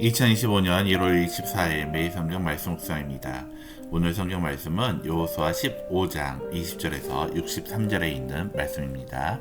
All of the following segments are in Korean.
2025년 1월 24일 매일 성경 말씀 묵상입니다. 오늘 성경 말씀은 여호수아 15장 20절에서 63절에 있는 말씀입니다.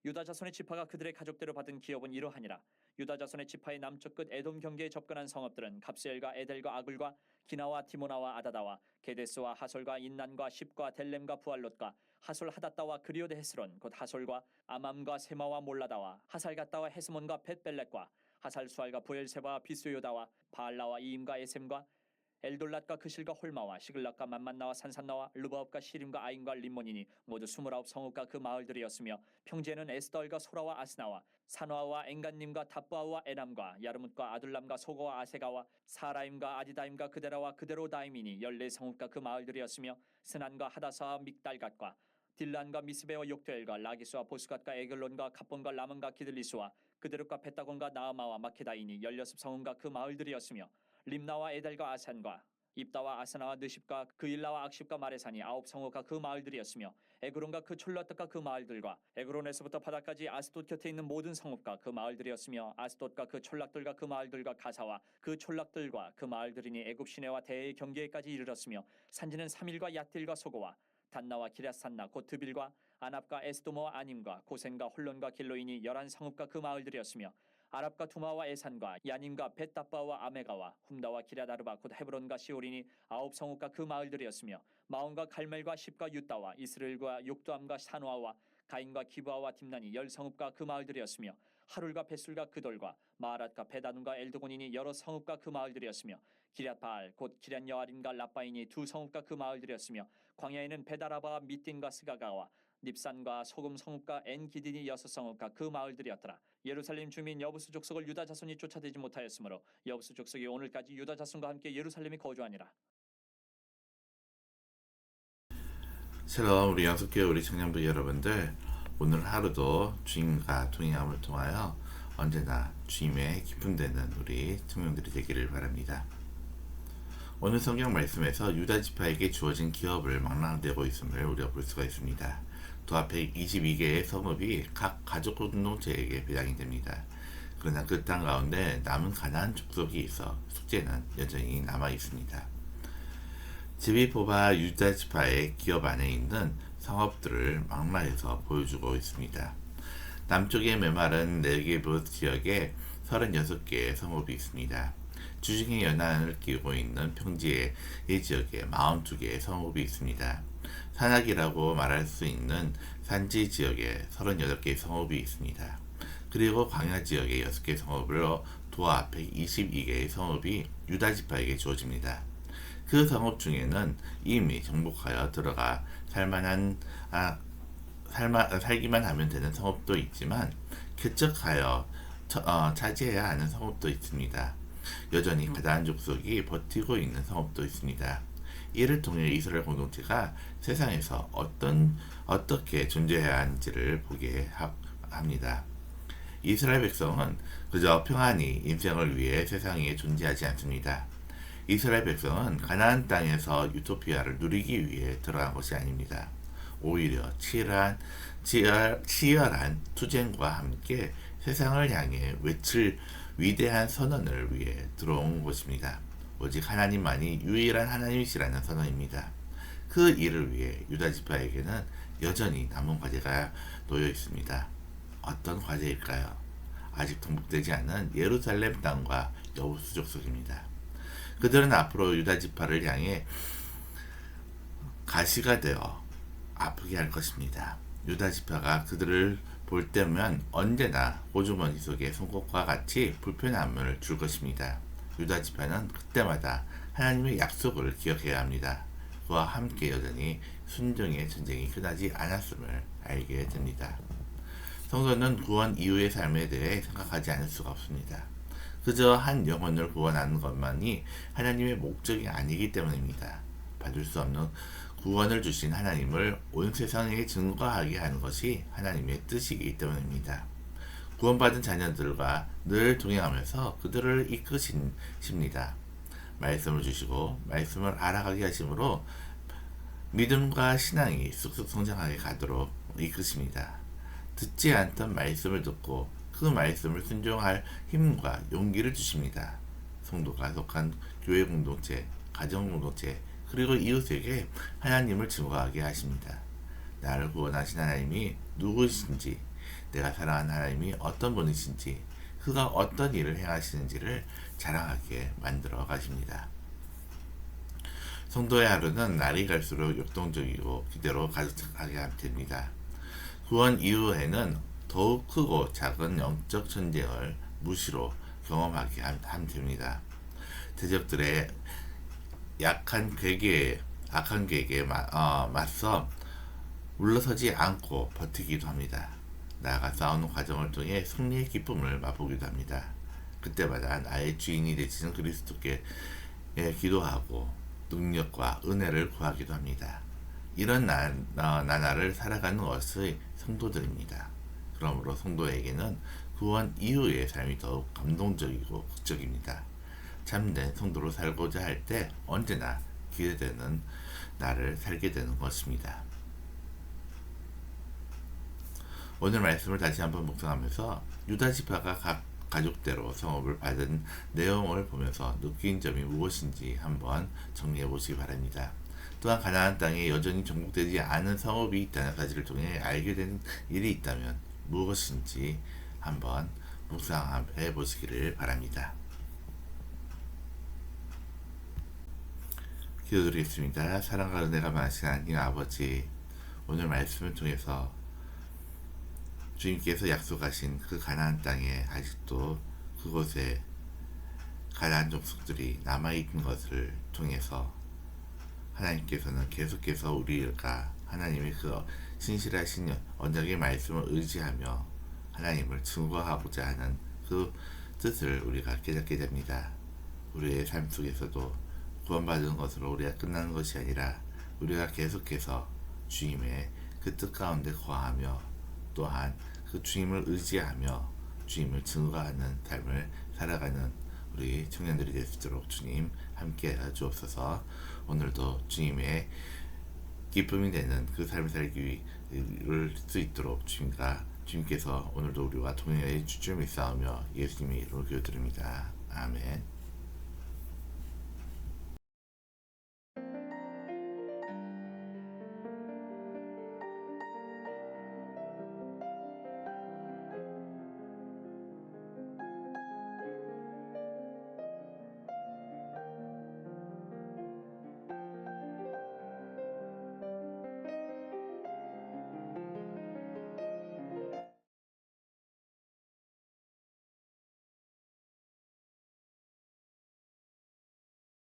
유다 자손의 지파가 그들의 가족대로 받은 기업은 이러하니라. 유다 자손의 지파의 남쪽 끝 에돔 경계에 접근한 성읍들은 갑세엘과 에델과 아굴과 기나와 디모나와 아다다와 게데스와 하솔과 인난과 십과 델렘과 부알롯과 하솔 하닷다와 그리오데 헤스론 곧 하솔과 아맘과 세마와 몰라다와 하살갓다와 헤스몬과 벳벨렛과 하살수알과 부엘세바와 비스요다와 바알라와 이임과 에셈과 엘돌랏과 그실과 홀마와 시글락과 만만나와 산산나와 르바업과 시림과 아인과 림몬이니 모두 29 성읍과 그 마을들이었으며 평지에는 에스더엘과 소라와 아스나와 산화와 엔간님과 답바와 에람과 야르뭇과 아둘람과 소고와 아세가와 사라임과 아디다임과 그데라와 그데로다임이니 14성읍과 그 마을들이었으며 스난과 하다사와 믹달갓과 딜란과 미스베와 욕두엘과 라기스와 보스갓과 에글론과 갑본과 라몬과 기들리스와 그데롯과 베다곤과 나아마와 마케다이니 16성읍과 그 마을들이었으며 림나와 에델과 아산과 입다와 아사나와 느십과 그일라와 악십과 마레산이 9성읍과 그 마을들이었으며 에그론과 그 촐라떡과 그 마을들과 에그론에서부터 바다까지 아스돗 곁에 있는 모든 성읍과 그 마을들이었으며 아스돗과 그 촐락들과 그 마을들과 가사와 그 촐락들과 그 마을들이니 애굽 시내와 대의 경계에까지 이르렀으며 산지는 사밀과 얏딜과 소고와 단나와 기랴산나 곧 드빌과 아납과 에스도모와 아님과 고센과 홀론과 길로인이 11성읍과 그 마을들이었으며 아랍과 두마와 에산과 야님과 벳다바와 아메가와 훔다와 기랴다르바 곧 헤브론과 시오린이 9성읍과 그 마을들이었으며 마온과 갈멜과 십과 유다와 이스라엘과 욕두암과 산화와 가인과 기브아와 딥난이 10성읍과 그 마을들이었으며 하룰과 벳술과 그돌과 마아랏과 베다눈과 엘드곤이니 여러 성읍과 그 마을들이었으며 기랴바알 곧 기랴여아림과 라바인이 2성읍과 그 마을들이었으며 광야에는 베다라바와 미딘과 스가가와 닙산과 소금 성읍과 엔기딘이 6성읍과 그 마을들이었더라. 예루살렘 주민 여부수 족속을 유다 자손이 쫓아내지 못하였으므로 여부수 족속이 오늘까지 유다 자손과 함께 예루살렘에 거주하니라. 샬롬, 우리 연속교회 우리 청년부 여러분들, 오늘 하루도 주님과 동행함을 통하여 언제나 주님의 기쁨 되는 우리 청년들이 되기를 바랍니다. 오늘 성경 말씀에서 유다 지파에게 주어진 기업을 망라되고 있음을 우리가 볼 수가 있습니다. 도합 122개의 성읍이 각 가족 공동체에게 배당이 됩니다. 그러나 그 땅 가운데 남은 가나안 족속이 있어 숙제는 여전히 남아 있습니다. 집이 뽑아 유다 지파의 기업 안에 있는 성읍들을 망라해서 보여주고 있습니다. 남쪽의 메마른 네게브 지역에 36개의 성읍이 있습니다. 주중의 연안을 끼고 있는 평지의 이 지역에 42개의 성읍이 있습니다. 산악이라고 말할 수 있는 산지 지역에 38개의 성읍이 있습니다. 그리고 광야 지역에 6개의 성읍으로 도합 122개의 성읍이 유다 지파에게 주어집니다. 그 성읍 중에는 이미 정복하여 들어가 살기만 하면 되는 성읍도 있지만 개척하여 차지해야 하는 성읍도 있습니다. 여전히 가나안 족속이 버티고 있는 성읍도 있습니다. 이를 통해 이스라엘 공동체가 세상에서 어떻게 존재해야 하는지를 보게 합니다. 이스라엘 백성은 그저 평안히 인생을 위해 세상에 존재하지 않습니다. 이스라엘 백성은 가나안 땅에서 유토피아를 누리기 위해 들어간 것이 아닙니다. 오히려 치열한 투쟁과 함께 세상을 향해 외칠 위대한 선언을 위해 들어온 것입니다. 오직 하나님만이 유일한 하나님이시라는 선언입니다. 그 일을 위해 유다 지파에게는 여전히 남은 과제가 놓여 있습니다. 어떤 과제일까요? 아직 정복되지 않은 예루살렘 땅과 여부수 족속입니다. 그들은 앞으로 유다 지파를 향해 가시가 되어 아프게 할 것입니다. 유다 지파가 그들을 볼 때면 언제나 호주머니 속에 송곳과 같이 불편함을 줄 것입니다. 유다 지파는 그때마다 하나님의 약속을 기억해야 합니다. 그와 함께 여전히 순종의 전쟁이 끝나지 않았음을 알게 됩니다. 성도는 구원 이후의 삶에 대해 생각하지 않을 수가 없습니다. 그저 한 영혼을 구원하는 것만이 하나님의 목적이 아니기 때문입니다. 받을 수 없는 구원을 주신 하나님을 온 세상에 증거하게 하는 것이 하나님의 뜻이기 때문입니다. 구원받은 자녀들과 늘 동행하면서 그들을 이끄십니다. 말씀을 주시고 말씀을 알아가게 하심으로 믿음과 신앙이 쑥쑥 성장하게 가도록 이끄십니다. 듣지 않던 말씀을 듣고 그 말씀을 순종할 힘과 용기를 주십니다. 성도가 속한 교회 공동체, 가정 공동체, 그리고 이웃에게 하나님을 증거하게 하십니다. 나를 구원하신 하나님이 누구신지, 내가 사랑하는 하나님이 어떤 분이신지, 그가 어떤 일을 행하시는지를 자랑하게 만들어 가십니다. 성도의 하루는 날이 갈수록 역동적이고 기대로 가득하게 됩니다. 구원 이후에는 더욱 크고 작은 영적 전쟁을 무시로 경험하게 하면 됩니다. 대적들의 악한 계계에 맞서 물러서지 않고 버티기도 합니다. 나아가 싸우는 과정을 통해 승리의 기쁨을 맛보기도 합니다. 그때마다 나의 주인이 되시는 그리스도께 기도하고 능력과 은혜를 구하기도 합니다. 이런 나날을 살아가는 것이 성도들입니다. 그러므로 성도에게는 구원 이후의 삶이 더욱 감동적이고 극적입니다. 참된 성도로 살고자 할 때 언제나 기대되는 날을 살게 되는 것입니다. 오늘 말씀을 다시 한번 묵상하면서 유다 지파가 각 가족대로 성업을 받은 내용을 보면서 느낀 점이 무엇인지 한번 정리해 보시기 바랍니다. 또한 가나안 땅에 여전히 정복되지 않은 성읍이 있다는 사실을 통해 알게 된 일이 있다면 무엇인지 한번 묵상해 보시기를 바랍니다. 기도드리겠습니다. 사랑과 은혜가 많으신 하나님 아버지, 오늘 말씀을 통해서 주님께서 약속하신 그 가나안 땅에 아직도 그곳에 가나안 족속들이 남아있는 것을 통해서 하나님께서는 계속해서 우리가 하나님의 그 신실하신 언약의 말씀을 의지하며 하나님을 증거하고자 하는 그 뜻을 우리가 깨닫게 됩니다. 우리의 삶 속에서도 구원받은 것으로 우리가 끝나는 것이 아니라 우리가 계속해서 주님의 그 뜻 가운데 거하며 또한 그 주님을 의지하며 주님을 증거하는 삶을 살아가는 우리 청년들이 될 수 있도록 주님 함께 주옵소서. 오늘도 주님의 기쁨이 되는 그 삶을 살기 수 있도록 주님께서 오늘도 우리와 동행해 주실 줄 믿사오며 예수님의 이름으로 기도드립니다. 아멘.